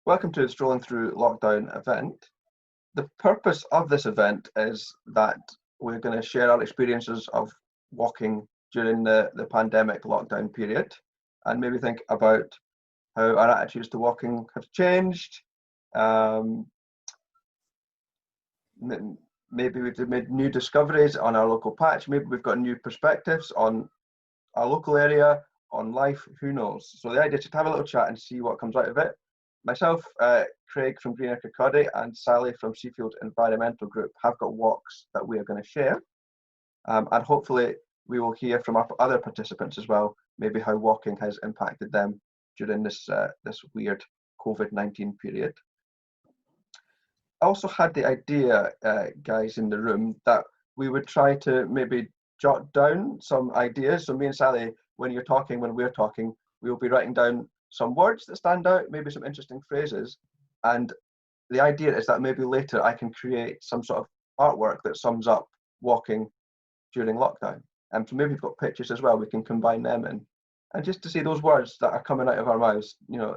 Welcome to the Strolling Through Lockdown event. The purpose of this event is that we're going to share our experiences of walking during the pandemic lockdown period and maybe think about how our attitudes to walking have changed. Maybe we've made new discoveries on our local patch. Maybe we've got new perspectives on our local area, on life, who knows. So the idea is to have a little chat and see what comes out of it. Myself, Craig from Cottage and Sally from Seafield Environmental Group have got walks that we are going to share. And hopefully we will hear from our other participants as well, maybe how walking has impacted them during this weird COVID-19 period. I also had the idea, guys in the room, that we would try to maybe jot down some ideas. So me and Sally, when we're talking, we will be writing down some words that stand out, maybe some interesting phrases. And the idea is that maybe later I can create some sort of artwork that sums up walking during lockdown. And so maybe we've got pictures as well, we can combine them in. And just to see those words that are coming out of our mouths, you know,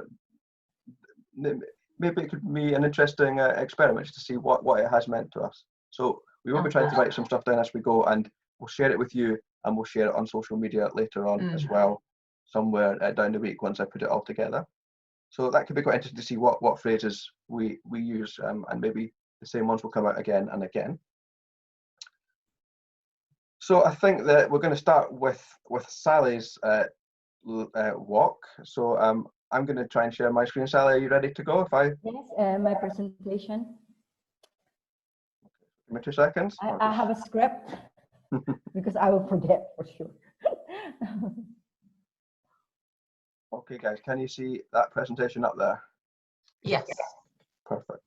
maybe it could be an interesting experiment to see what it has meant to us. So we will be trying to write some stuff down as we go, and we'll share it with you, and we'll share it on social media later on as well, somewhere down the week once I put it all together. So that could be quite interesting to see what phrases we use, and maybe the same ones will come out again and again. So I think that we're going to start with Sally's walk. So I'm going to try and share my screen. Sally, are you ready to go? Yes, my presentation. Give me 2 seconds. I have a script because I will forget for sure. Okay, guys, can you see that presentation up there? Yes. Perfect.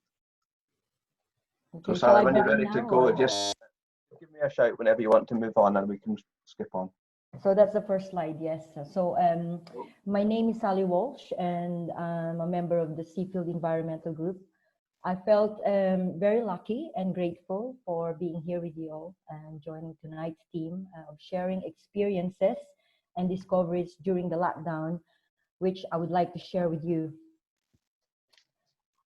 Okay, So Sally, when you're ready now, to go, just give me a shout whenever you want to move on and we can skip on. So that's the first slide, yes. So my name is Sally Walsh and I'm a member of the Seafield Environmental Group. I felt very lucky and grateful for being here with you all and joining tonight's team of sharing experiences and discoveries during the lockdown, which I would like to share with you.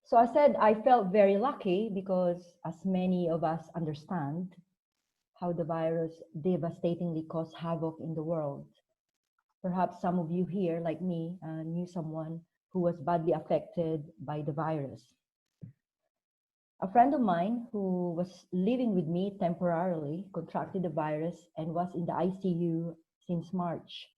So I said I felt very lucky because, as many of us understand, how the virus devastatingly caused havoc in the world. Perhaps some of you here, like me, knew someone who was badly affected by the virus. A friend of mine who was living with me temporarily contracted the virus and was in the ICU since March.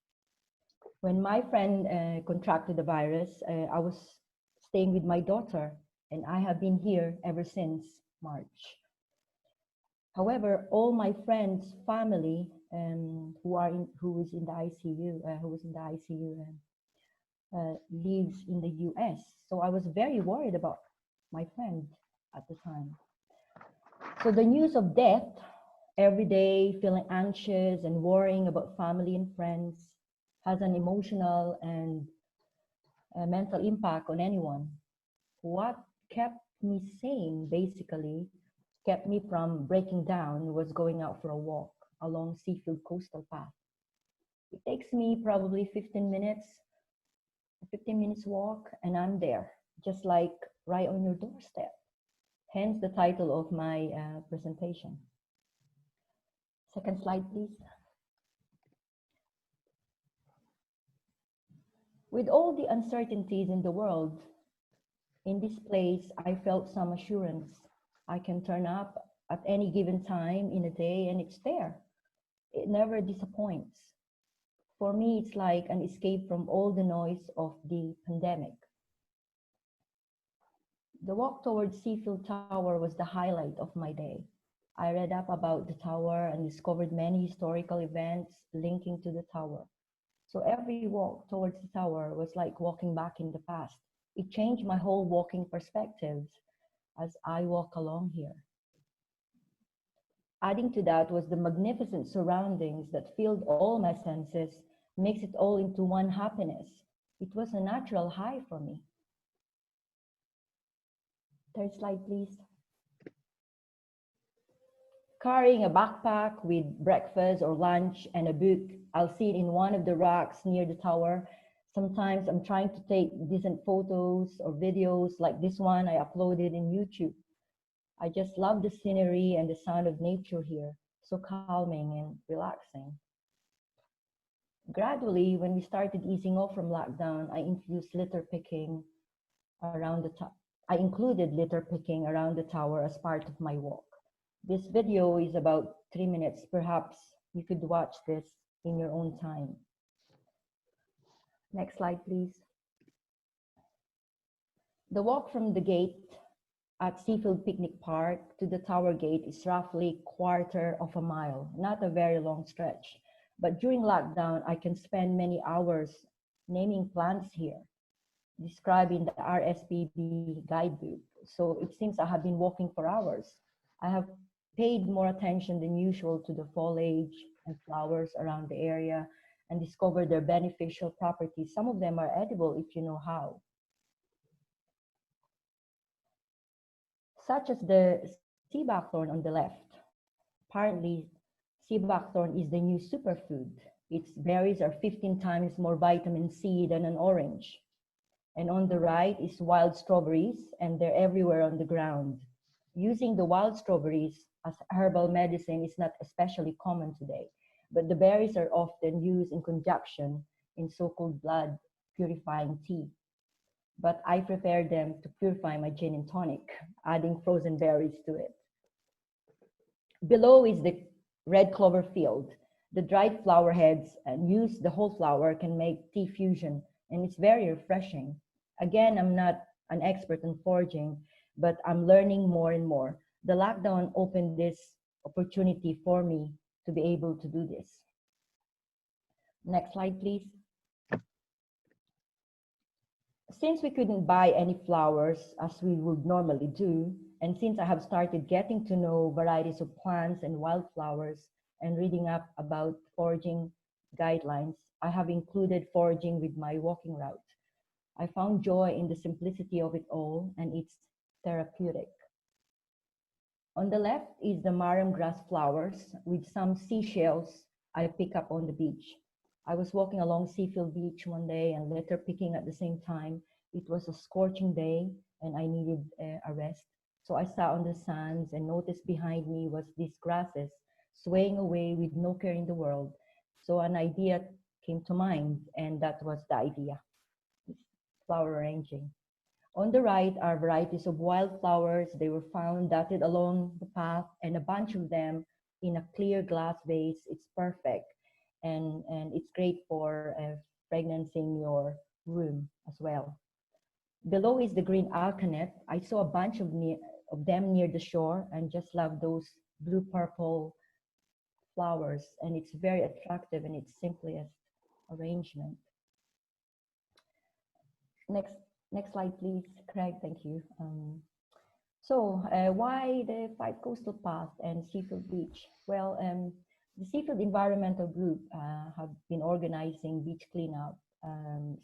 When my friend contracted the virus, I was staying with my daughter, and I have been here ever since March. However, all my friends' family who was in the ICU lives in the US. So I was very worried about my friend at the time. So the news of death, every day feeling anxious and worrying about family and friends, has an emotional and mental impact on anyone. What kept me sane, basically, kept me from breaking down, was going out for a walk along Seafield coastal path. It takes me probably 15 minutes walk, and I'm there, just like right on your doorstep. Hence the title of my presentation. Second slide, please. With all the uncertainties in the world, in this place, I felt some assurance. I can turn up at any given time in a day and it's there. It never disappoints. For me, it's like an escape from all the noise of the pandemic. The walk towards Seafield Tower was the highlight of my day. I read up about the tower and discovered many historical events linking to the tower. So every walk towards the tower was like walking back in the past. It changed my whole walking perspectives as I walk along here. Adding to that was the magnificent surroundings that filled all my senses, makes it all into one happiness. It was a natural high for me. Third slide, please. Carrying a backpack with breakfast or lunch and a book, I'll sit in one of the rocks near the tower, Sometimes I'm trying to take decent photos or videos like this one I uploaded in YouTube. I just love the scenery and the sound of nature here, so calming and relaxing. Gradually, when we started easing off from lockdown, I included litter picking around the tower as part of my walk. This video is about 3 minutes. Perhaps you could watch this in your own time. Next slide, please. The walk from the gate at Seafield Picnic Park to the tower gate is roughly quarter of a mile, not a very long stretch. But during lockdown, I can spend many hours naming plants here, describing the RSPB guidebook. So it seems I have been walking for hours. I have paid more attention than usual to the foliage and flowers around the area and discovered their beneficial properties. Some of them are edible if you know how, such as the sea buckthorn on the left. Apparently, sea buckthorn is the new superfood. Its berries are 15 times more vitamin C than an orange. And on the right is wild strawberries, and they're everywhere on the ground. Using the wild strawberries as herbal medicine is not especially common today, but the berries are often used in conjunction in so-called blood purifying tea. But I prepare them to purify my gin and tonic, adding frozen berries to it. Below is the red clover field. The dried flower heads and use the whole flower can make tea fusion, and it's very refreshing. Again, I'm not an expert in foraging, but I'm learning more and more. The lockdown opened this opportunity for me to be able to do this. Next slide, please. Since we couldn't buy any flowers as we would normally do, and since I have started getting to know varieties of plants and wildflowers and reading up about foraging guidelines, I have included foraging with my walking route. I found joy in the simplicity of it all, and it's therapeutic. On the left is the marram grass flowers with some seashells I pick up on the beach. I was walking along Seafield Beach one day and litter picking at the same time. It was a scorching day and I needed a rest. So I sat on the sands and noticed behind me was these grasses swaying away with no care in the world. So an idea came to mind, and that was the idea, flower arranging. On the right are varieties of wildflowers. They were found dotted along the path, and a bunch of them in a clear glass vase. It's perfect, and it's great for fragnancing your room as well. Below is the green alkanet. I saw a bunch of them near the shore, and just love those blue-purple flowers, and it's very attractive in its simplest arrangement. Next slide, please, Craig. Thank you. Why the 5 Coastal Path and Seafield Beach? Well, the Seafield Environmental Group have been organizing beach cleanup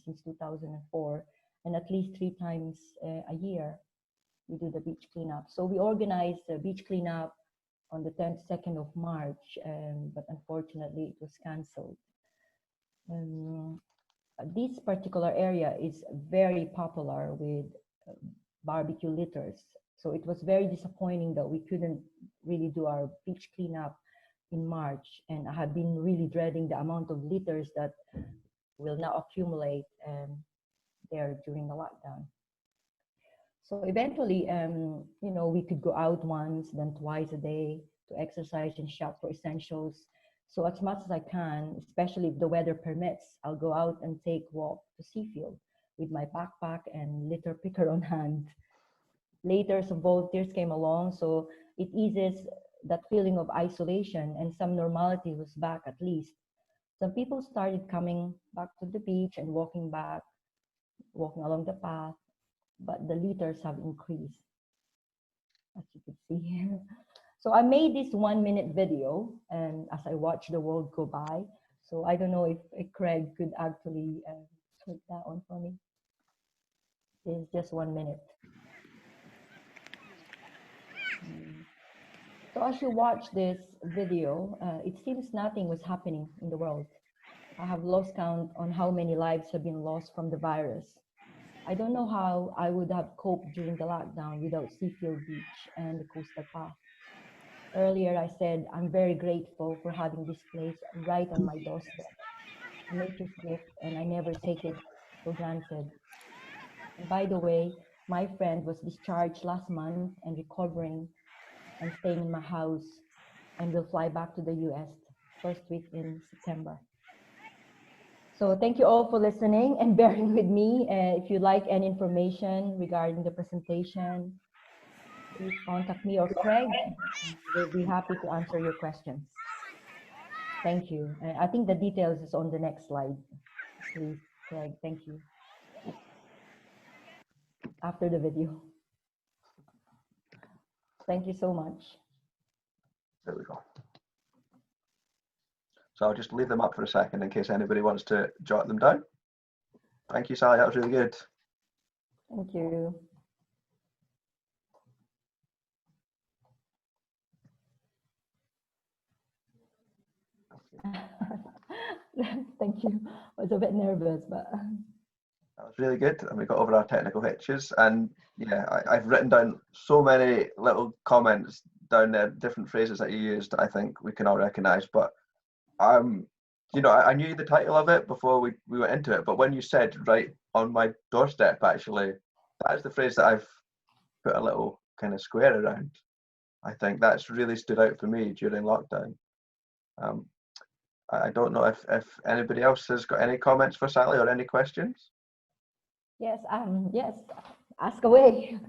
since 2004, and at least 3 times a year we do the beach cleanup. So we organized the beach cleanup on the 22nd of March, but unfortunately it was canceled. This particular area is very popular with barbecue litters. So it was very disappointing that we couldn't really do our beach cleanup in March. And I have been really dreading the amount of litters that will now accumulate there during the lockdown. So eventually, we could go out once, then twice a day to exercise and shop for essentials. So as much as I can, especially if the weather permits, I'll go out and take walk to Seafield with my backpack and litter picker on hand. Later, some volunteers came along, so it eases that feeling of isolation, and some normality was back at least. Some people started coming back to the beach and walking along the path, but the litters have increased, as you can see here. So I made this 1-minute video, and as I watched the world go by. So I don't know if Craig could actually click that on for me. It's just 1 minute. So as you watch this video, it seems nothing was happening in the world. I have lost count on how many lives have been lost from the virus. I don't know how I would have coped during the lockdown without Seafield Beach and the coastal path. Earlier, I said I'm very grateful for having this place right on my doorstep, a nature's gift, and I never take it for granted. And by the way, my friend was discharged last month and recovering and staying in my house and will fly back to the US first week in September. So thank you all for listening and bearing with me. If you like any information regarding the presentation, please contact me or Craig. We'll be happy to answer your questions. Thank you. I think the details is on the next slide. Please, Craig, thank you. After the video. Thank you so much. There we go. So I'll just leave them up for a second in case anybody wants to jot them down. Thank you, Sally. That was really good. Thank you. Thank you. I was a bit nervous, but that was really good, and we got over our technical hitches. And yeah, I've written down so many little comments down there, different phrases that you used. I think we can all recognise. But you know, I knew the title of it before we went into it. But when you said right on my doorstep, actually, that's the phrase that I've put a little kind of square around. I think that's really stood out for me during lockdown. I don't know if anybody else has got any comments for Sally or any questions. yes, yes, ask away.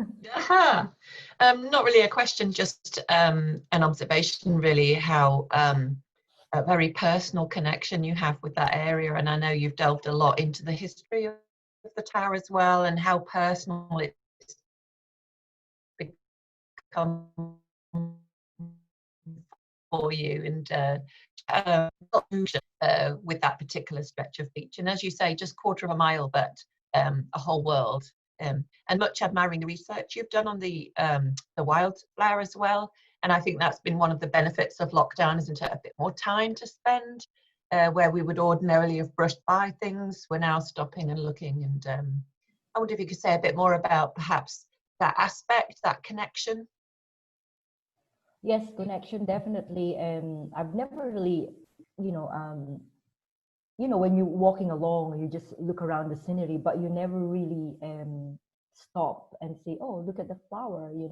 Not really a question, just an observation, really, how a very personal connection you have with that area. And I know you've delved a lot into the history of the tower as well, and how personal it's become for you, and with that particular stretch of beach. And as you say, just quarter of a mile, but a whole world. And much admiring the research you've done on the wildflower as well. And I think that's been one of the benefits of lockdown, isn't it? A bit more time to spend where we would ordinarily have brushed by things. We're now stopping and looking. And I wonder if you could say a bit more about perhaps that aspect, that connection. Yes, connection, definitely. I've never really, when you're walking along, you just look around the scenery, but you never really stop and say, oh, look at the flower, you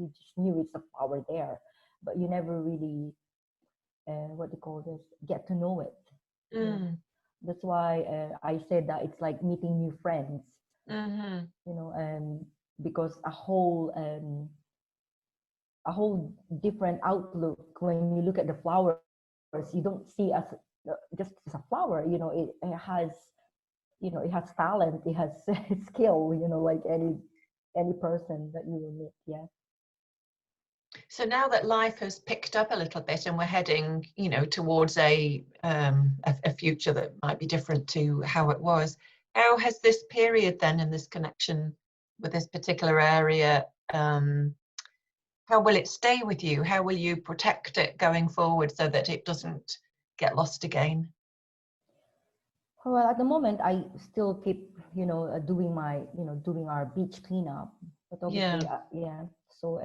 just knew it's a flower there, but you never really, get to know it. Mm. That's why I said that it's like meeting new friends, Mm-hmm. Because a whole different outlook when you look at the flowers. You don't see as just as a flower, it has, it has talent, it has skill, like any person that you will meet. Yeah. So now that life has picked up a little bit and we're heading, towards a future that might be different to how it was, how has this period then, in this connection with this particular area, how will it stay with you? How will you protect it going forward so that it doesn't get lost again? Well, at the moment, I still keep, doing doing our beach cleanup. But obviously, yeah. So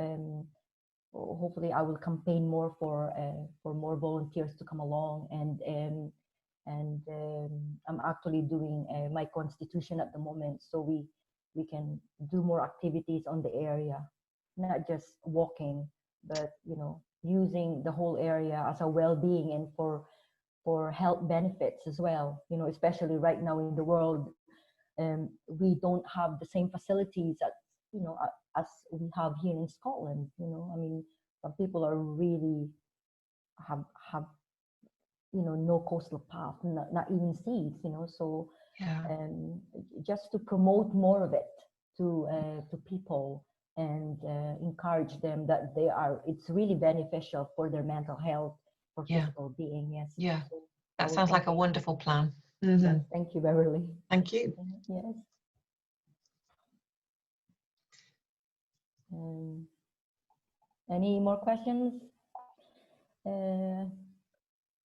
hopefully, I will campaign more for more volunteers to come along, and I'm actually doing my constitution at the moment, so we can do more activities on the area, not just walking, but using the whole area as a well-being and for health benefits as well. Especially right now in the world, we don't have the same facilities as we have here in Scotland. I mean, some people are really have no coastal path, not even seas. So just to promote more of it to people and encourage them that it's really beneficial for their mental health, for physical being. Yes. Yeah. So that sounds like a wonderful plan. Mm-hmm. Yes, thank you, Beverly. Thank you. Yes. Any more questions?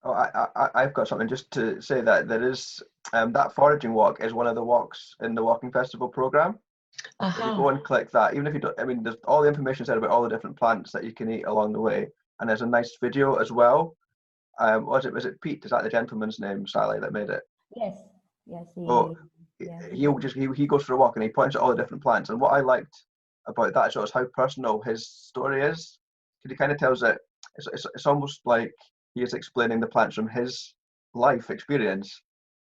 Oh, I've got something just to say that there is that foraging walk is one of the walks in the Walking Festival program. If you go and click that, even if you don't, I mean, there's all the information said about all the different plants that you can eat along the way, and there's a nice video as well. Was it Pete? Is that the gentleman's name, Sally, that made it? Yes, yes, Oh, yeah, he goes for a walk and he points at all the different plants. And what I liked about that show is how personal his story is. Because he kind of tells it. It's almost like he is explaining the plants from his life experience.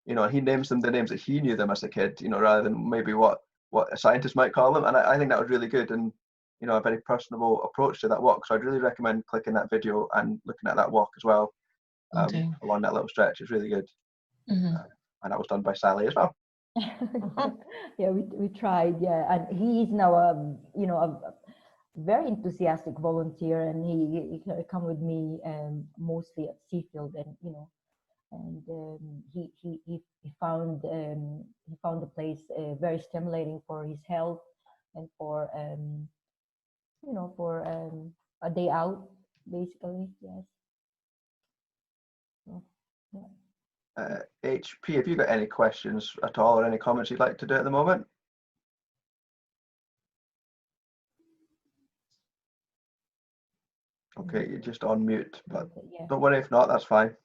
You know, and he names them the names that he knew them as a kid. You know, rather than maybe what a scientist might call them. And I think that was really good and, you know, a very personable approach to that walk. So I'd really recommend clicking that video and looking at that walk as well, along that little stretch. It's really good. And that was done by Sally as well. Yeah, we tried, yeah, and he is now a very enthusiastic volunteer, and he come with me mostly at Seafield, and he found the place very stimulating for his health and for a day out, basically. Yes. So, yeah. HP, have you got any questions at all or any comments you'd like to do at the moment? Okay, you're just on mute, but Yeah. don't worry if not, that's fine.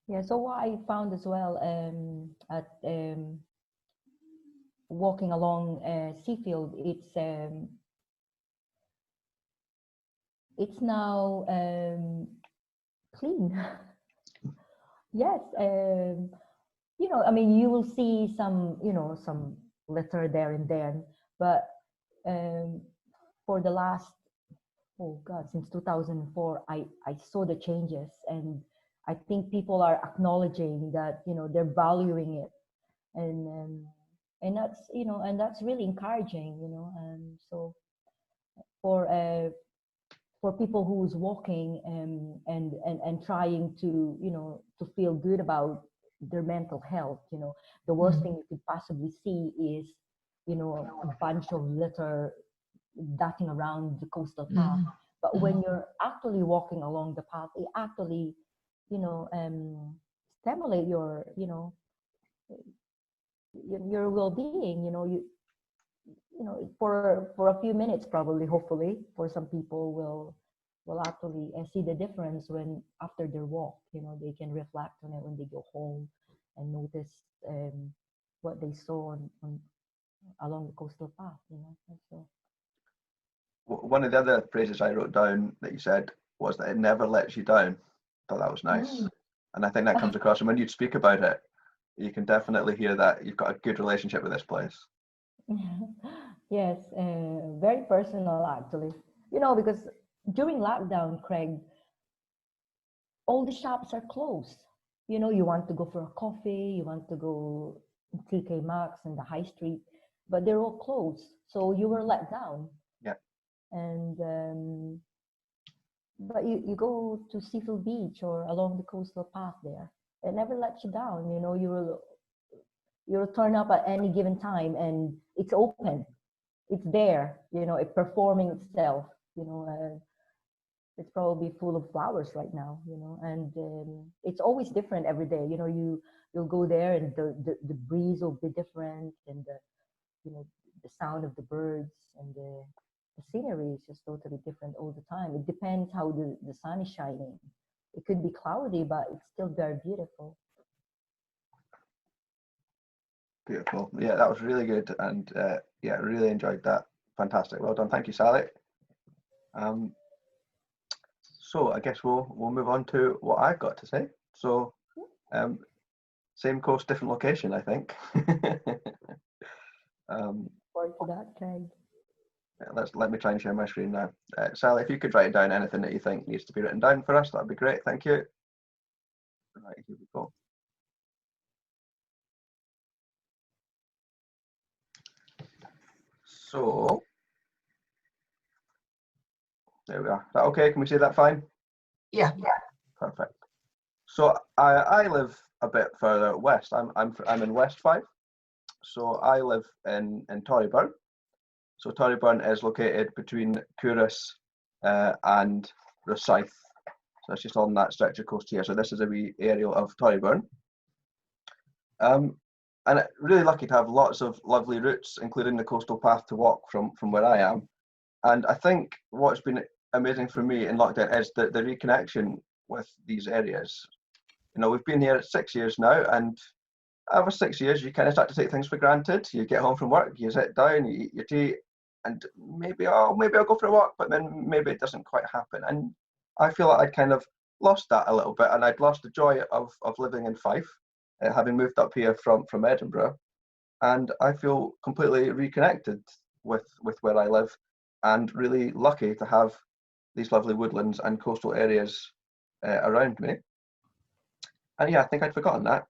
Yeah, so what I found as well at walking along Seafield, it's now clean. Yes, I mean, you will see some litter there and then, but for the last, oh God, since 2004, I saw the changes, and I think people are acknowledging that, they're valuing it, and that's really encouraging, and so for people who's walking and trying to to feel good about their mental health, the worst thing you could possibly see is a bunch of litter dotting around the coastal path. But when you're actually walking along the path, it actually stimulate your well-being. For a few minutes, probably, hopefully, for some people will actually see the difference when after their walk. They can reflect on it when they go home and notice what they saw on along the coastal path. And so. One of the other phrases I wrote down that you said was that it never lets you down. I thought that was nice, and I think that comes across. And when you speak about it, you can definitely hear that you've got a good relationship with this place. Yes, very personal actually. Because during lockdown, Craig, all the shops are closed. You want to go for a coffee, you want to go TK Maxx and the high street, but they're all closed. So you were let down. Yeah. And but you go to Seafield Beach or along the coastal path there, it never lets you down. You'll turn up at any given time, and it's open. It's there, it's performing itself, it's probably full of flowers right now, and it's always different every day. You'll go there, and the breeze will be different, and the sound of the birds and the scenery is just totally different all the time. It depends how the sun is shining. It could be cloudy, but it's still very beautiful. Beautiful. Yeah, that was really good, and yeah, really enjoyed that. Fantastic. Well done. Thank you, Sally. So I guess we'll move on to what I've got to say. So, same course, different location, I think. Forward to that, Craig. Let me try and share my screen now. Sally, if you could write down anything that you think needs to be written down for us, that'd be great. Thank you. Right, here we go. So there we are. Is that okay? Can we see that fine? Yeah. Perfect. So I live a bit further west. I'm in West Fife. So I live in Torryburn. So Torryburn is located between Couris and Rosyth. So it's just on that stretch of coast here. So this is a wee aerial of Torryburn. And really lucky to have lots of lovely routes, including the coastal path to walk from where I am. And I think what's been amazing for me in lockdown is the reconnection with these areas. You know, we've been here 6 years now, and over 6 years, you kind of start to take things for granted. You get home from work, you sit down, you eat your tea, and maybe I'll go for a walk, but then maybe it doesn't quite happen. And I feel like I'd kind of lost that a little bit, and I'd lost the joy of living in Fife, having moved up here from Edinburgh. And I feel completely reconnected with where I live, and really lucky to have these lovely woodlands and coastal areas around me. And yeah, I think I'd forgotten that.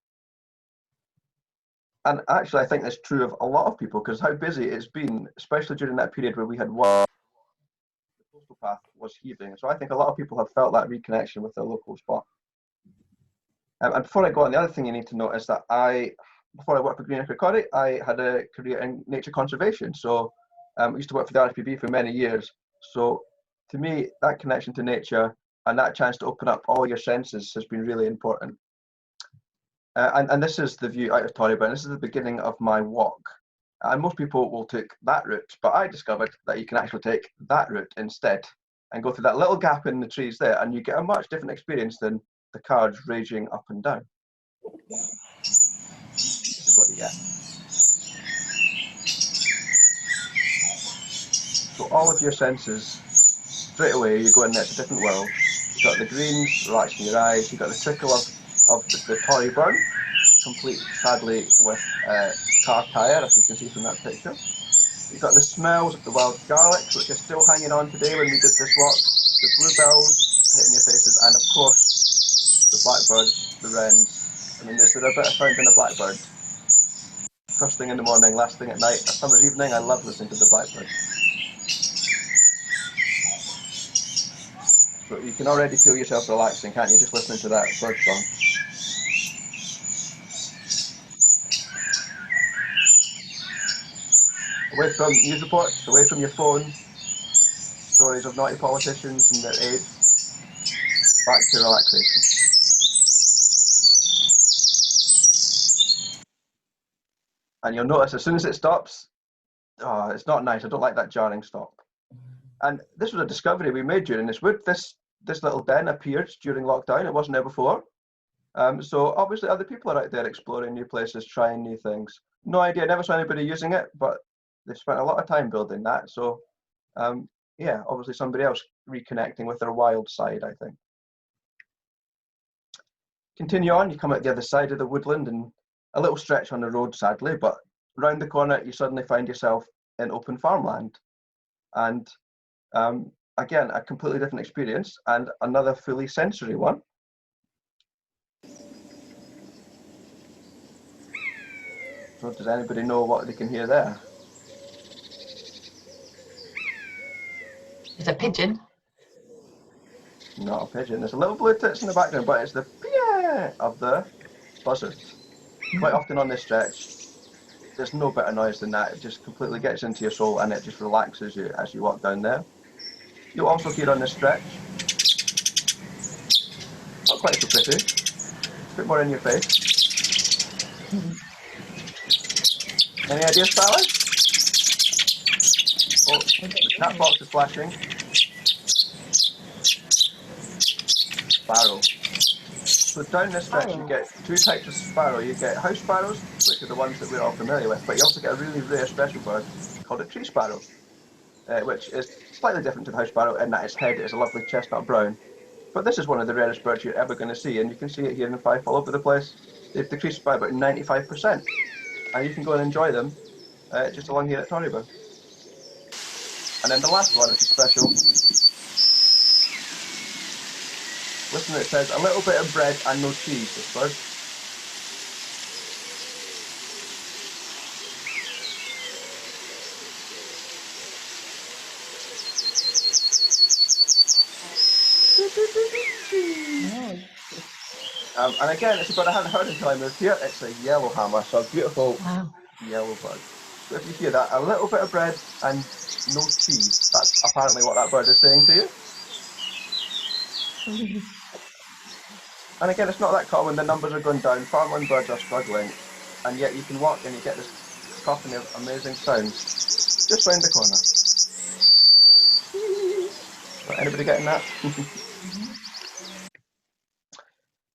And actually, I think that's true of a lot of people, because how busy it's been, especially during that period where we had the coastal path was heaving. So I think a lot of people have felt that reconnection with their local spot. And before I go on, the other thing you need to know is that before I worked for Green Acre, I had a career in nature conservation. So I used to work for the RSPB for many years. So to me, that connection to nature and that chance to open up all your senses has been really important. And this is the view out of Torryburn. This is the beginning of my walk. And most people will take that route, but I discovered that you can actually take that route instead and go through that little gap in the trees there, and you get a much different experience than the cars raging up and down. This is what you get. So all of your senses, straight away, you go in there, it's a different world. You've got the greens relaxing your eyes, you've got the trickle of the Torryburn, complete sadly with car tyre, as you can see from that picture. You've got the smells of the wild garlic, which is still hanging on today when we did this walk, the bluebells hitting your faces, and of course the blackbirds, the wrens. I mean, is there a better sound than a blackbird? First thing in the morning, last thing at night, a summer's evening, I love listening to the blackbird. So you can already feel yourself relaxing, can't you, just listening to that bird song? Away from news reports, away from your phone, stories of naughty politicians and their aides, back to relaxation. And you'll notice as soon as it stops, it's not nice. I don't like that jarring stop. And this was a discovery we made during this wood. This little den appeared during lockdown. It wasn't there before. So obviously other people are out there exploring new places, trying new things. No idea, never saw anybody using it, but they've spent a lot of time building that. So yeah, obviously somebody else reconnecting with their wild side, I think. Continue on, you come out the other side of the woodland and a little stretch on the road, sadly, but round the corner you suddenly find yourself in open farmland. And again, a completely different experience and another fully sensory one. So does anybody know what they can hear there? It's a pigeon. Not a pigeon. There's a little blue tits in the background, but it's the pia of the buzzards. Quite often on this stretch, there's no better noise than that. It just completely gets into your soul and it just relaxes you as you walk down there. You'll also hear on this stretch, not quite so pretty, a bit more in your face. Any ideas, Sally? Oh, the cat box is flashing. Sparrow. So down this stretch you get two types of sparrow. You get house sparrows, which are the ones that we're all familiar with, but you also get a really rare special bird called a tree sparrow, which is slightly different to the house sparrow in that its head is a lovely chestnut brown. But this is one of the rarest birds you're ever going to see, and you can see it here in Fife all over the place. They've decreased by about 95%, and you can go and enjoy them just along here at Torryburn. And then the last one, which is special. Listen, it says a little bit of bread and no cheese, this bird. And again, it's a bird I hadn't heard until I moved here. It's a yellow hammer, so a beautiful yellow bird. So if you hear that, a little bit of bread and no cheese. That's apparently what that bird is saying to you. And again, it's not that common. The numbers are going down. Farmland birds are struggling, and yet you can walk and you get this cacophony of amazing sounds just round the corner. Anybody getting that?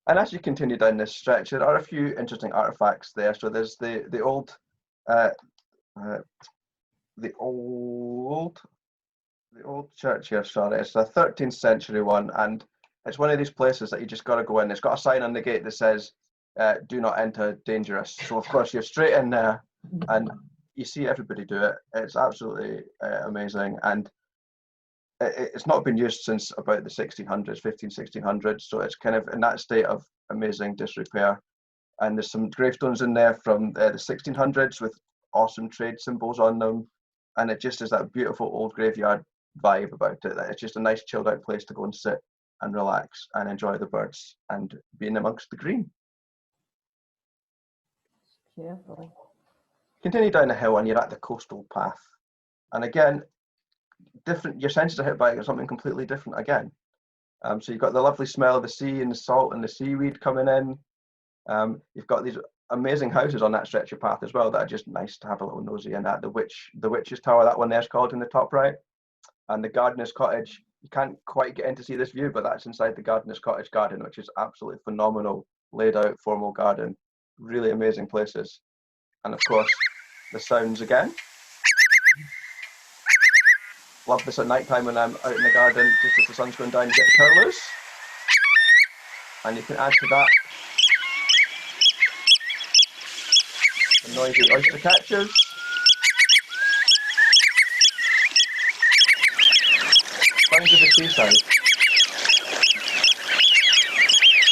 And as you continue down this stretch, there are a few interesting artifacts there. So there's the old church here. Sorry, it's a 13th century one, and it's one of these places that you just got to go in. It's got a sign on the gate that says, "Do not enter, dangerous." So of course you're straight in there, and you see everybody do it. It's absolutely amazing, and it's not been used since about the 1600s, 1600s. So it's kind of in that state of amazing disrepair. And there's some gravestones in there from the 1600s with awesome trade symbols on them, and it just is that beautiful old graveyard vibe about it. It's just a nice chilled out place to go and sit and relax and enjoy the birds and being amongst the green. Cheerful. Continue down the hill and you're at the coastal path, and again, different. Your senses are hit by something completely different again. So you've got the lovely smell of the sea and the salt and the seaweed coming in. You've got these amazing houses on that stretch of path as well that are just nice to have a little nosy in at. The Witch's Tower, that one there's called in the top right, and the Gardener's Cottage. You can't quite get in to see this view, but that's inside the Gardener's Cottage garden, which is absolutely phenomenal, laid out formal garden. Really amazing places. And of course, the sounds again. Love this at night time when I'm out in the garden, just as the sun's going down, you get the curlews. And you can add to that the noisy oyster catchers. Sounds of the seaside.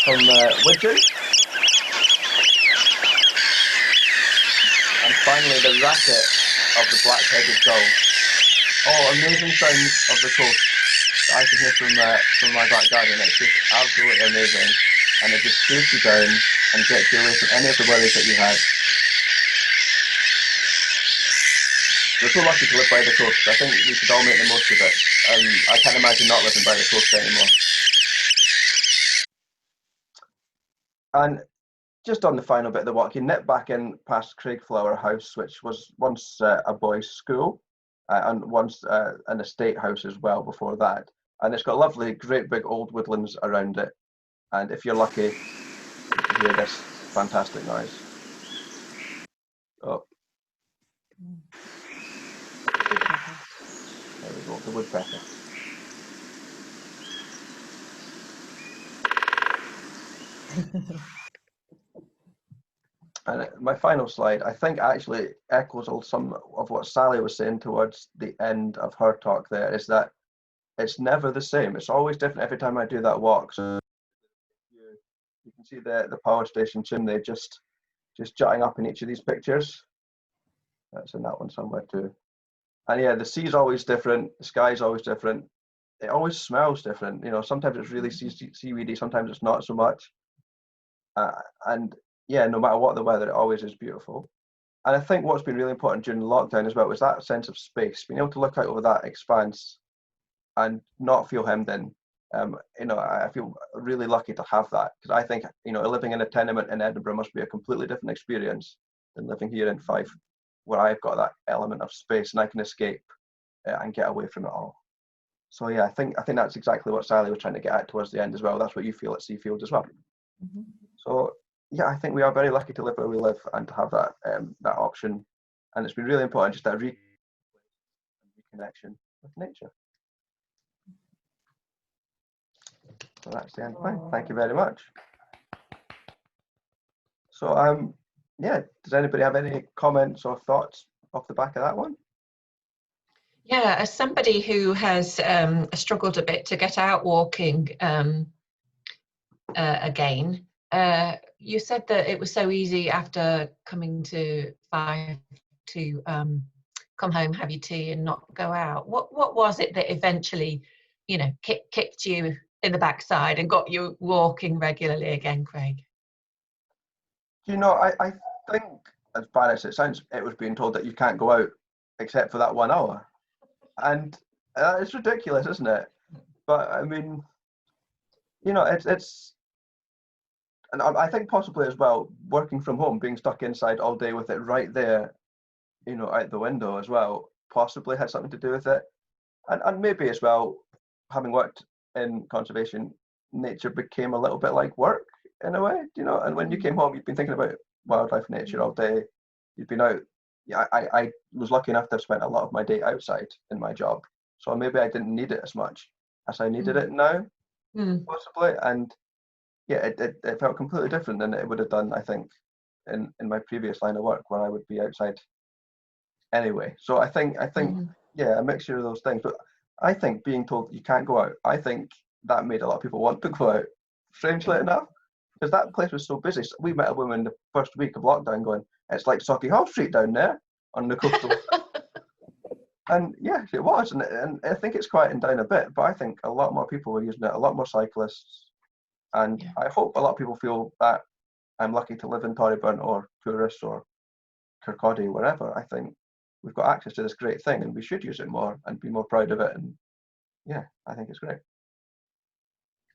From widgeon. And finally the racket of the black-headed gull. Oh, amazing sounds of the coast that I can hear from my back garden. It's just absolutely amazing, and it just slows you down and gets you away from any of the worries that you had. We're so lucky to live by the coast. I think we should all make the most of it. I can't imagine not living by the coast anymore. And just on the final bit of the walk, you nip back in past Craigflower House, which was once a boys' school. And once an estate house as well before that. And it's got lovely, great big old woodlands around it. And if you're lucky, you can hear this fantastic noise. Oh. There we go, the woodpecker. And my final slide, I think actually echoes some of what Sally was saying towards the end of her talk there, is that it's never the same. It's always different every time I do that walk. So you can see the power station chimney just jutting up in each of these pictures. That's in that one somewhere too. And yeah, the sea's always different, the sky's always different. It always smells different. You know, sometimes it's really seaweedy, sometimes it's not so much. And yeah, no matter what the weather, it always is beautiful. And I think what's been really important during lockdown as well was that sense of space, being able to look out over that expanse and not feel hemmed in. You know, I feel really lucky to have that, because I think, you know, living in a tenement in Edinburgh must be a completely different experience than living here in Fife, where I've got that element of space and I can escape and get away from it all. So yeah, I think that's exactly what Sally was trying to get at towards the end as well. That's what you feel at Seafield as well. Mm-hmm. So yeah, I think we are very lucky to live where we live and to have that that option. And it's been really important, just that reconnection with nature. So that's the end point. Thank you very much. So yeah, does anybody have any comments or thoughts off the back of that one? Yeah, as somebody who has struggled a bit to get out walking again, you said that it was so easy after coming to Fife to come home, have your tea and not go out. What was it that eventually, you know, kicked you in the backside and got you walking regularly again, Craig? You know, I think, as bad as it sounds, it was being told that you can't go out except for that 1 hour. And it's ridiculous, isn't it? But I mean, you know, it's and I think possibly as well, working from home, being stuck inside all day with it right there, you know, out the window as well, possibly had something to do with it. And maybe as well, having worked in conservation, nature became a little bit like work in a way, you know. And when you came home, you've been thinking about wildlife, nature all day. You've been out. Yeah, I was lucky enough to have spent a lot of my day outside in my job, so maybe I didn't need it as much as I needed it now, possibly. And yeah, it felt completely different than it would have done, I think, in my previous line of work where I would be outside anyway. So I think yeah, a mixture of those things. But I think being told you can't go out, I think that made a lot of people want to go out, strangely enough, because that place was so busy. So we met a woman the first week of lockdown going, it's like Sauchiehall Street down there on the coastal. And yeah, it was, and I think it's quieting down a bit, but I think a lot more people were using it, a lot more cyclists, and I hope a lot of people feel that I'm lucky to live in Torryburn or Tourist or Kirkcaldy, wherever. I think we've got access to this great thing, and we should use it more and be more proud of it. And yeah, I think it's great.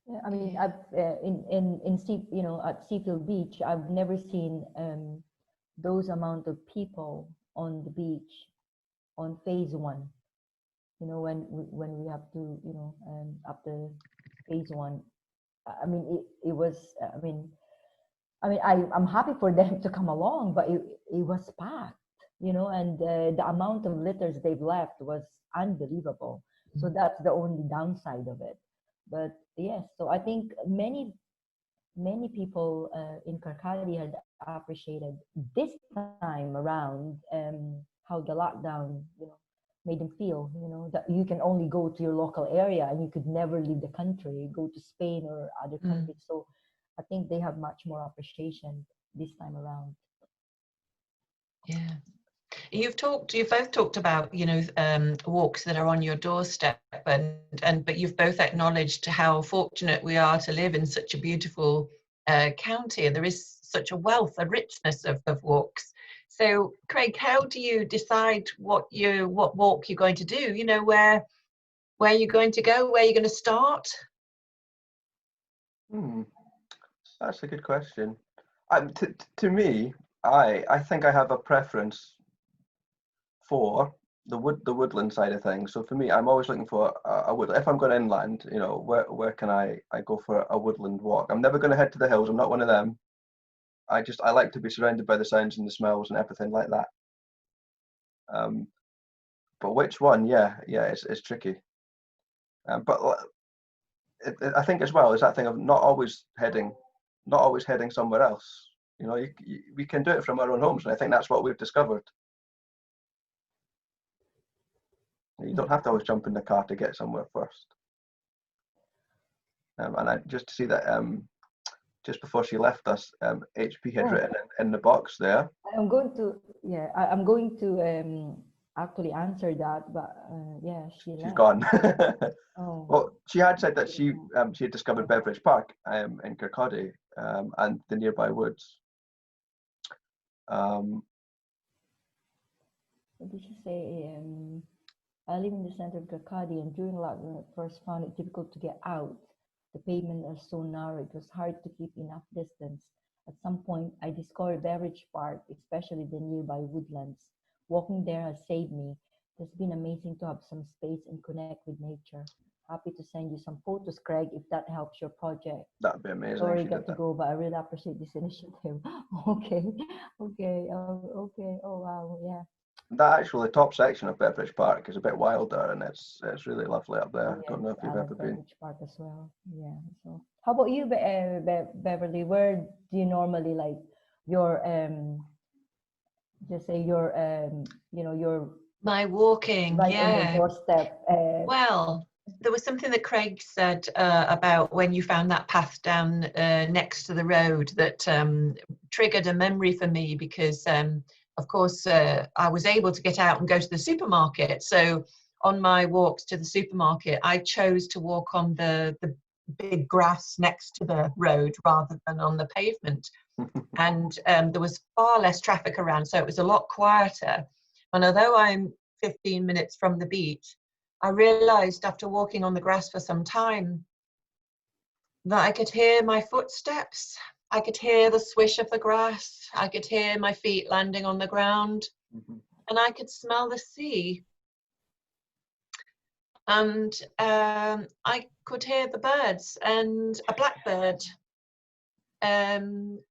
Yeah, I mean, I've you know, at Seafield Beach, I've never seen those amount of people on the beach on phase 1. You know, when we have to, you know, after phase 1, I mean, it was. I'm happy for them to come along, but it was packed, you know, and the amount of litters they've left was unbelievable. So that's the only downside of it. But yes, so I think many people in Kirkcaldy had appreciated this time around how the lockdown, you know, made them feel, you know, that you can only go to your local area and you could never leave the country, go to Spain or other countries. So I think they have much more appreciation this time around. Yeah. You've both talked about, you know, walks that are on your doorstep, but you've both acknowledged how fortunate we are to live in such a beautiful county, and there is such a wealth, a richness of walks. So, Craig, how do you decide what walk you're going to do? You know, where you're going to go, where you're going to start? That's a good question. To me, I think I have a preference for the woodland side of things. So for me, I'm always looking for a wood. If I'm going inland, you know, where can I go for a woodland walk? I'm never going to head to the hills. I'm not one of them. I like to be surrounded by the sounds and the smells and everything like that. But which one? Yeah, it's tricky. But I think as well is that thing of not always heading somewhere else. You know, we can do it from our own homes, and I think that's what we've discovered. You don't have to always jump in the car to get somewhere first. And I just to see that just before she left us, HP had written in the box there. I'm going to actually answer that, but yeah, she's left. Gone. Well, she had said that she had discovered Beveridge Park in Kirkcaldy and the nearby woods. What did she say? I live in the center of Cottage, and during lockdown, I first found it difficult to get out. The pavement was so narrow, it was hard to keep enough distance. At some point, I discovered Beveridge Park, especially the nearby woodlands. Walking there has saved me. It's been amazing to have some space and connect with nature. Happy to send you some photos, Craig, if that helps your project. That'd be amazing. Sorry, got to go, but I really appreciate this initiative. Okay. Oh wow, yeah. That actually top section of Beveridge Park is a bit wilder, and it's really lovely up there. Yeah, Don't know if you've ever been. Beveridge Park as well. Yeah. So, how about you, Beverly? Where do you normally like your just say your you know, your my walking? right yeah. on the doorstep. Well, there was something that Craig said about when you found that path down next to the road that triggered a memory for me, because of course I was able to get out and go to the supermarket. So on my walks to the supermarket, I chose to walk on the big grass next to the road rather than on the pavement. And there was far less traffic around, so it was a lot quieter. And although I'm 15 minutes from the beach, I realized after walking on the grass for some time that I could hear my footsteps. I could hear the swish of the grass. I could hear my feet landing on the ground, and I could smell the sea. And I could hear the birds, and a blackbird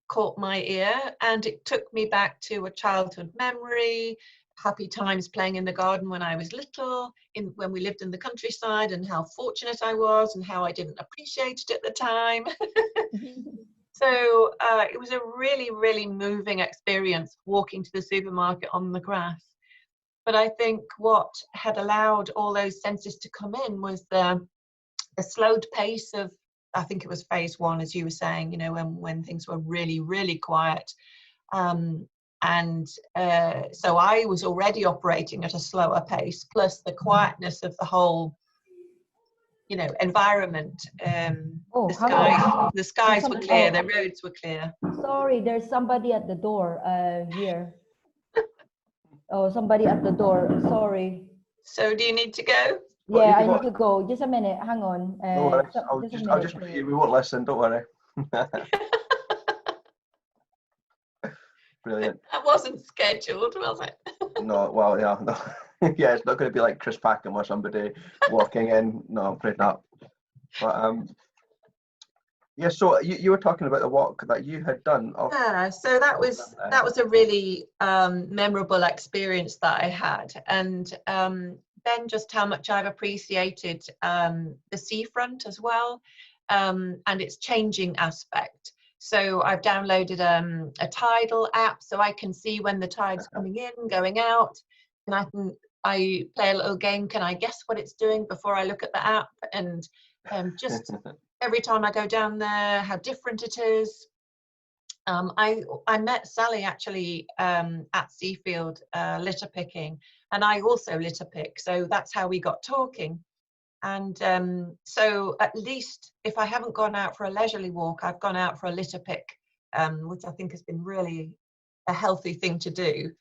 caught my ear, and it took me back to a childhood memory, happy times playing in the garden when I was little, when we lived in the countryside, and how fortunate I was and how I didn't appreciate it at the time. So it was a really, really moving experience walking to the supermarket on the grass. But I think what had allowed all those senses to come in was the slowed pace of, I think it was phase one, as you were saying, you know, when things were really, really quiet. So I was already operating at a slower pace, plus the quietness of the whole, you know, environment. The skies were clear, the roads were clear. Sorry, there's somebody at the door here. Oh, somebody at the door. Sorry. So do you need to go? Yeah, I need to go. Just a minute. Hang on. No worries. I'll just mute you. We won't listen. Don't worry. Brilliant. That wasn't scheduled, was it? No. Well, yeah. No. Yeah, it's not going to be like Chris Packham or somebody walking in. No, I'm afraid not. But yeah. So you were talking about the walk that you had done. Yeah. So that was a really memorable experience that I had, and then just how much I've appreciated the seafront as well, and its changing aspect. So I've downloaded a tidal app, so I can see when the tide's coming in, going out, and I play a little game. Can I guess what it's doing before I look at the app? And just every time I go down there, how different it is. I met Sally actually at Seafield litter picking, and I also litter pick, so that's how we got talking. And so at least if I haven't gone out for a leisurely walk, I've gone out for a litter pick, which I think has been really a healthy thing to do,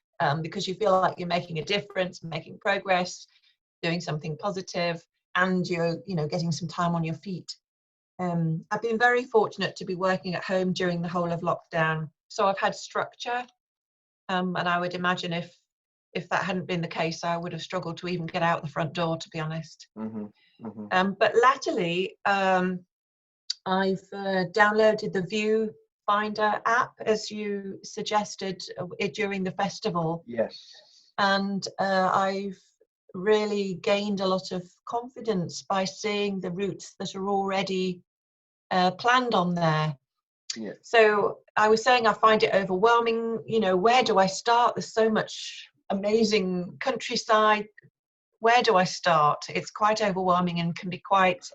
because you feel like you're making a difference, making progress, doing something positive, and you're, you know, getting some time on your feet. I've been very fortunate to be working at home during the whole of lockdown, so I've had structure, and I would imagine if that hadn't been the case, I would have struggled to even get out the front door, to be honest. But latterly, I've downloaded the Viewfinder app, as you suggested during the festival. Yes. And I've really gained a lot of confidence by seeing the routes that are already planned on there. Yeah. So I was saying I find it overwhelming, you know, where do I start? There's so much amazing countryside. Where do I start? It's quite overwhelming and can be quite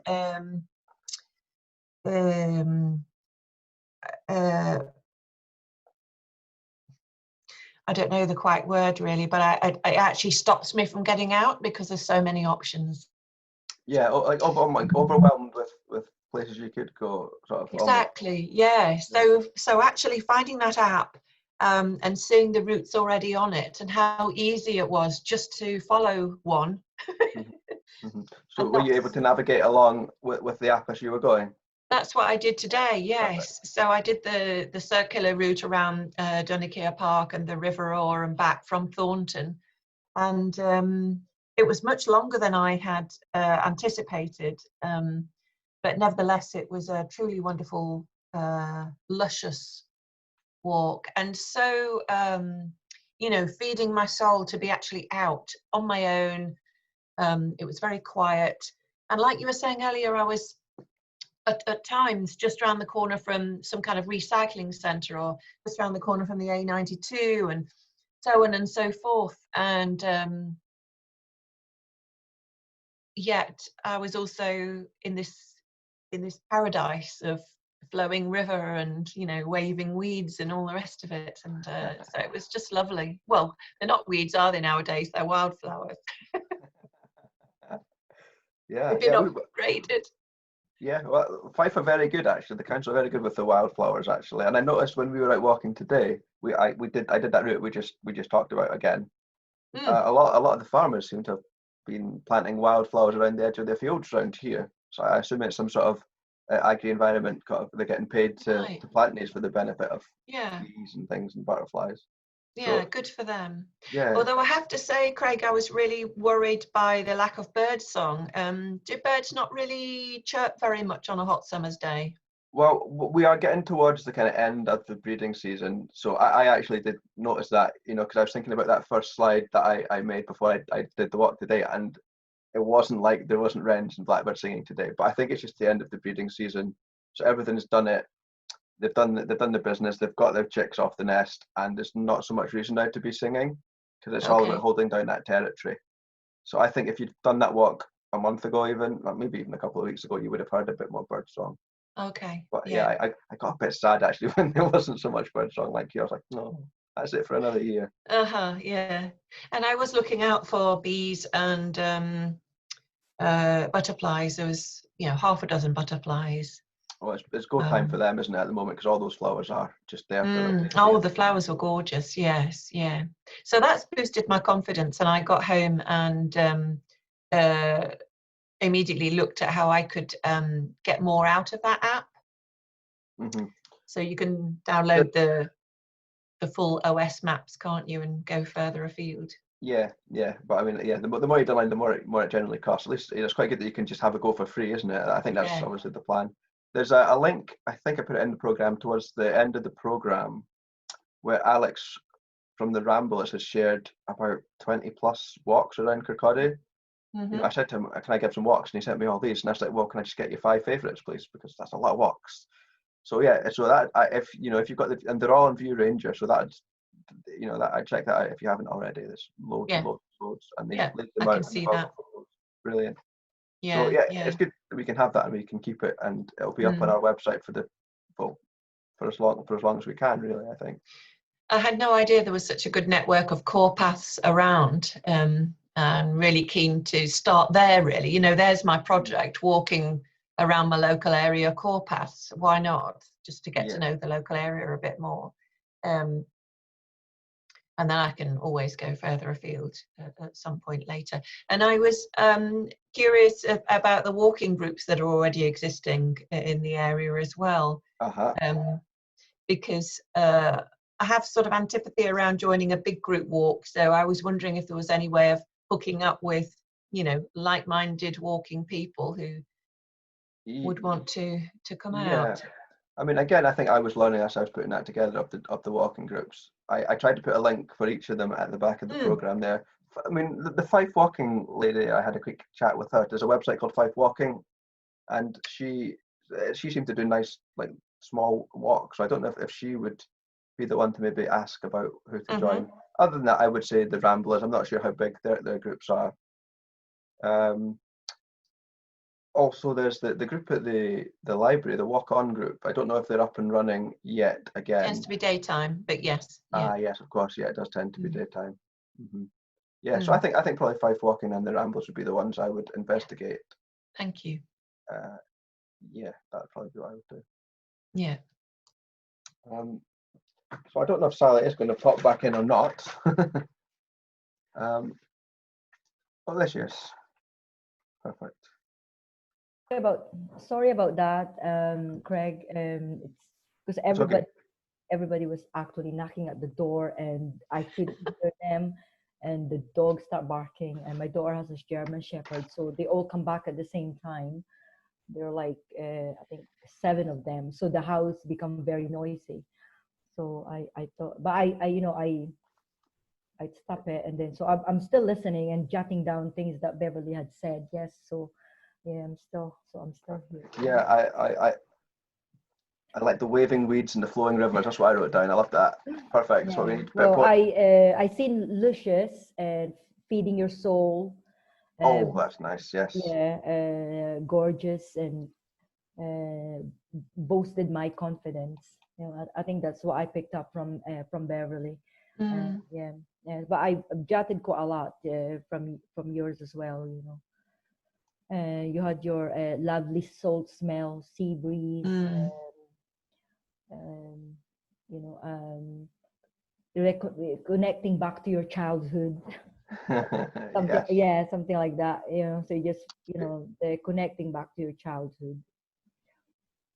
I don't know the quite word really, but it actually stops me from getting out because there's so many options. Yeah, like overwhelmed with places you could go, sort of. Exactly. Yeah. So actually finding that app and seeing the routes already on it and how easy it was just to follow one. So were you able to navigate along with the app as you were going? That's what I did today, yes. Perfect. So I did the circular route around Dunakia Park and the River Orr and back from Thornton. And it was much longer than I had anticipated. But nevertheless, it was a truly wonderful, luscious walk. And so, you know, feeding my soul to be actually out on my own. It was very quiet. And like you were saying earlier, I was at times just around the corner from some kind of recycling centre or just around the corner from the A92 and so on and so forth. And yet I was also in this paradise of flowing river and, you know, waving weeds and all the rest of it. And so it was just lovely. Well, they're not weeds, are they, nowadays? They're wildflowers. Yeah, they've been upgraded. Yeah, well, Fife are very good actually. The council are very good with the wildflowers actually. And I noticed when we were out walking today, I did that route we just talked about again. A lot of the farmers seem to have been planting wildflowers around the edge of their fields around here. So I assume it's some sort of agri-environment. They're getting paid to plant these for the benefit of bees and things and butterflies. Yeah, so, good for them. Yeah. Although I have to say, Craig, I was really worried by the lack of bird song. Do birds not really chirp very much on a hot summer's day? Well, we are getting towards the kind of end of the breeding season. So I actually did notice that, because I was thinking about that first slide that I made before I did the walk today, and it wasn't like there wasn't wrens and blackbirds singing today. But I think it's just the end of the breeding season. So everything's done it. They've done the business. They've got their chicks off the nest, and there's not so much reason now to be singing, because it's all about holding down that territory. So I think if you'd done that walk a month ago, even, or maybe even a couple of weeks ago, you would have heard a bit more bird song. Okay. But yeah, I got a bit sad actually when there wasn't so much bird song like you. I was like, no, that's it for another year. Yeah. And I was looking out for bees and butterflies. There was, half a dozen butterflies. Well, it's go time for them, isn't it, at the moment? Because all those flowers are just there. The flowers were gorgeous. Yes, yeah. So that's boosted my confidence, and I got home and immediately looked at how I could get more out of that app. Mm-hmm. So you can download the full OS maps, can't you, and go further afield. Yeah. But I mean, yeah, the more you download, the more it generally costs. At least it's quite good that you can just have a go for free, isn't it? I think that's obviously the plan. There's a link, I think I put it in the program, towards the end of the program, where Alex from the Ramblers has shared about 20 plus walks around Kirkcaldy. Mm-hmm. I said to him, can I get some walks? And he sent me all these, and I was like, well, can I just get you 5 favourites, please? Because that's a lot of walks. So yeah, so that if you've got and they're all on View Ranger, so that I check that out if you haven't already. There's loads and loads, and they leave them I out. can see that. Brilliant. Yeah, so it's good that we can have that and we can keep it, and it'll be up on our website for as long as we can, really, I think. I had no idea there was such a good network of core paths around. I'm really keen to start there, really. There's my project, walking around my local area core paths. Why not? Just to get to know the local area a bit more. And then I can always go further afield at some point later. And I was curious about the walking groups that are already existing in the area as well. Because I have sort of antipathy around joining a big group walk. So I was wondering if there was any way of hooking up with, like-minded walking people who would want to come out. I mean, again, I think I was learning as I was putting that together of the walking groups. I tried to put a link for each of them at the back of the program there. I mean, the Fife Walking lady, I had a quick chat with her. There's a website called Fife Walking, and she seemed to do nice, like, small walks. So I don't know if she would be the one to maybe ask about who to join. Other than that, I would say the Ramblers. I'm not sure how big their groups are. Also, there's the group at the library, the Walk On group. I don't know if they're up and running yet. Again, it tends to be daytime, but yes. Yes, of course. Yeah, it does tend to be daytime. Yeah, so I think probably Fife Walking and the Ramblers would be the ones I would investigate. Thank you. Yeah, that would probably be what I would do. Yeah. So I don't know if Sally is going to pop back in or not. Oh, there she is. Perfect. Sorry about that, Craig. It's because everybody was actually knocking at the door, and I could hear them, and the dogs start barking, and my daughter has this German Shepherd, so they all come back at the same time. There are like I think 7 of them, so the house become very noisy. So I thought, but I'd stop it, and then so I'm still listening and jotting down things that Beverly had said. Yes, so yeah, I'm still here. Yeah, I like the waving weeds and the flowing rivers. That's what I wrote down. I love that. Perfect. That's what we need to Well, I seen Lucius and Feeding Your Soul. Oh, that's nice. Yes. Yeah, gorgeous and boosted my confidence. I think that's what I picked up from Beverly. Yeah, but I jotted quite a lot from yours as well. You had your lovely salt smell, sea breeze. Connecting back to your childhood. Something, Yes. yeah, something like that. You know, so you just, you know, the connecting back to your childhood.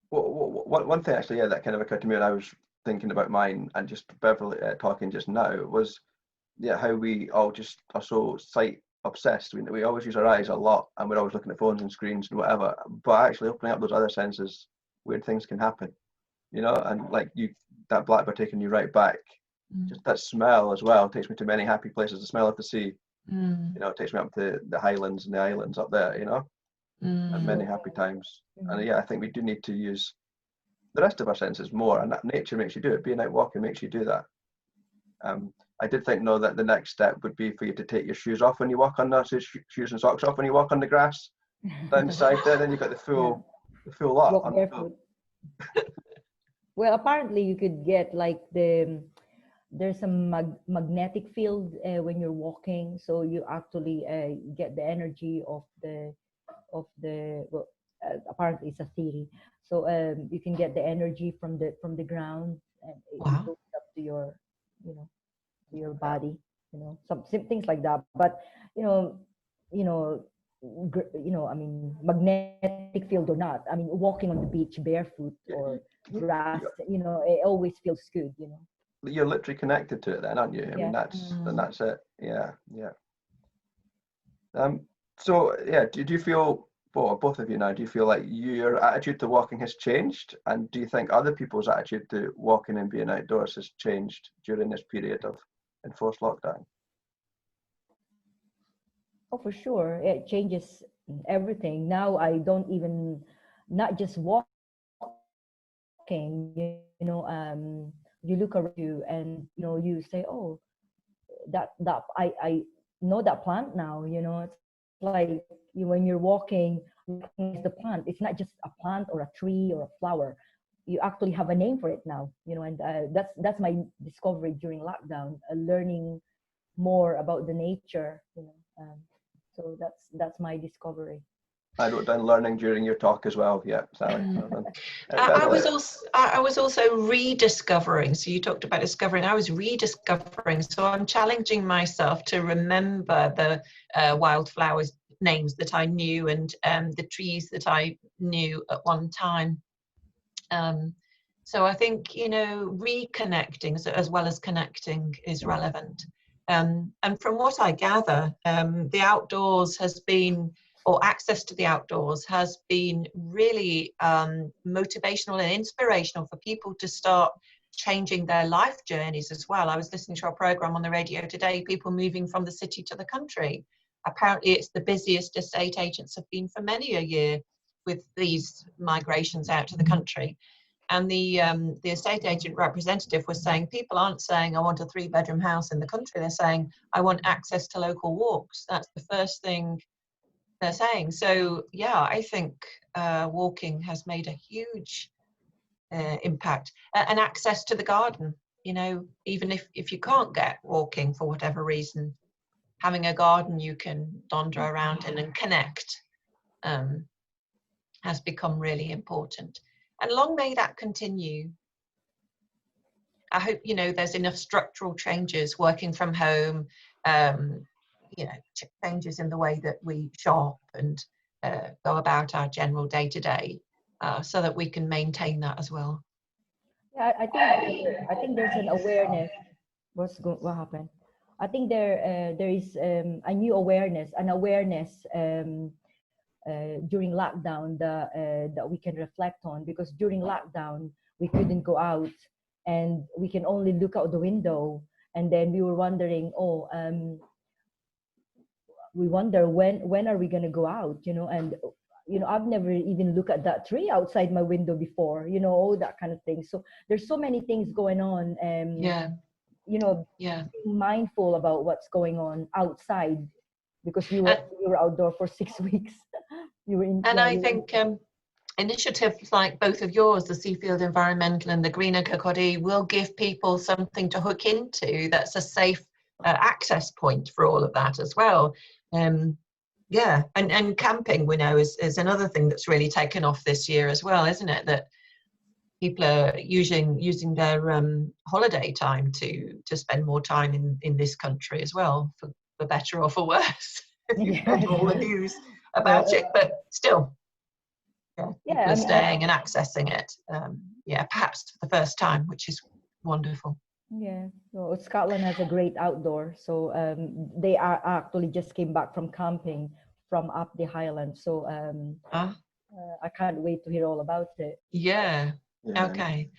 One thing actually, yeah, that kind of occurred to me when I was thinking about mine and just Beverly talking just now was, yeah, how we all just are so sight obsessed. We always use our eyes a lot, and we're always looking at phones and screens and whatever. But actually opening up those other senses, weird things can happen, you know. And like you, that blackbird taking you right back. Just that smell as well takes me to many happy places. The smell of the sea, you know, it takes me up to the highlands and the islands up there, you know, and many happy times. And yeah, I think we do need to use the rest of our senses more, and that nature makes you do it. Being out walking makes you do that. I did think, no, that the next step would be for you to take your shoes off when you walk on the shoes and socks off when you walk on the grass down the side there. Then you've got the full lot. Walk barefoot. Well, apparently you could get like there's a magnetic field when you're walking, so you actually get the energy of the well, apparently it's a theory. So you can get the energy from the ground, and it goes up to your, you know, to your body, you know, some things like that. But you know, I mean, magnetic field or not, I mean, walking on the beach barefoot or grass, you know, it always feels good, you know. You're literally connected to it then, aren't you? I mean, that's it. Yeah. So yeah, do you feel, well, both of you now, do you feel like your attitude to walking has changed? And do you think other people's attitude to walking and being outdoors has changed during this period of enforced lockdown? Oh, for sure. It changes everything. Now I don't even, not just walking, you know, you look around you and, you know, you say, oh, I know that plant now, you know. It's like when you're walking, recognize the plant. It's not just a plant or a tree or a flower. You actually have a name for it now, you know. And that's my discovery during lockdown, learning more about the nature, you know. So that's my discovery. I wrote down learning during your talk as well. Yeah, Sally. I was also rediscovering. So you talked about discovering. I was rediscovering. So I'm challenging myself to remember the wildflowers names that I knew and the trees that I knew at one time. So I think, you know, reconnecting as well as connecting is relevant. And from what I gather, the outdoors has been, or access to the outdoors has been really motivational and inspirational for people to start changing their life journeys as well. I was listening to a program on the radio today, people moving from the city to the country. Apparently it's the busiest estate agents have been for many a year with these migrations out to the country. And the estate agent representative was saying, people aren't saying, I want a 3-bedroom house in the country. They're saying, I want access to local walks. That's the first thing they're saying. So yeah, I think walking has made a huge impact. And access to the garden, you know, even if you can't get walking for whatever reason, having a garden you can wander around in and connect has become really important. And long may that continue. I hope, you know, there's enough structural changes, working from home, you know, changes in the way that we shop and go about our general day-to-day, so that we can maintain that as well. Yeah, I think there's an awareness. What happened? I think there is a new awareness, during lockdown that we can reflect on, because during lockdown we couldn't go out and we can only look out the window, and then we were wondering, we wonder when are we going to go out, you know. And you know, I've never even looked at that tree outside my window before, you know, all that kind of thing. So there's so many things going on, you know, being mindful about what's going on outside, because you were outdoor for 6 weeks. You were in, and I think initiatives like both of yours, the Seafield Environmental and the Greener Cottage, will give people something to hook into that's a safe access point for all of that as well. Yeah, and camping, we know, is another thing that's really taken off this year as well, isn't it? That people are using their holiday time to spend more time in this country as well, for for better or for worse. If you've Yeah. read all the news about it, but still, people Yeah, are staying and accessing it. Yeah, perhaps for the first time, which is wonderful. yeah. So Scotland has a great outdoor. So they are actually just came back from camping from up the Highlands. So I can't wait to hear all about it. Yeah. Okay.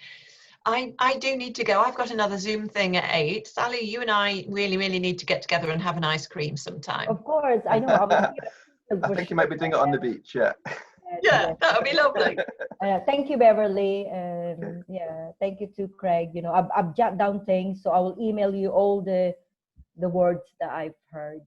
I do need to go. I've got another Zoom thing at 8. Sally, you and I really need to get together and have an ice cream sometime. Of course, I know. I think you might be doing it on the beach. Yeah. Yeah, that would be lovely. Thank you, Beverly. Yeah, thank you to Craig. You know, I've jotted down things, so I will email you all the words that I've heard.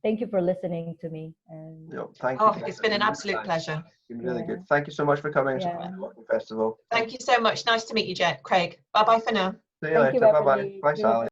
Thank you for listening to me. Thank you. Oh, it's been an absolute pleasure. It's been really good. Thank you so much for coming to the Walking Festival. Thank you so much. Nice to meet you, Craig. Bye bye for now. See you later. Bye bye. Bye, Sally.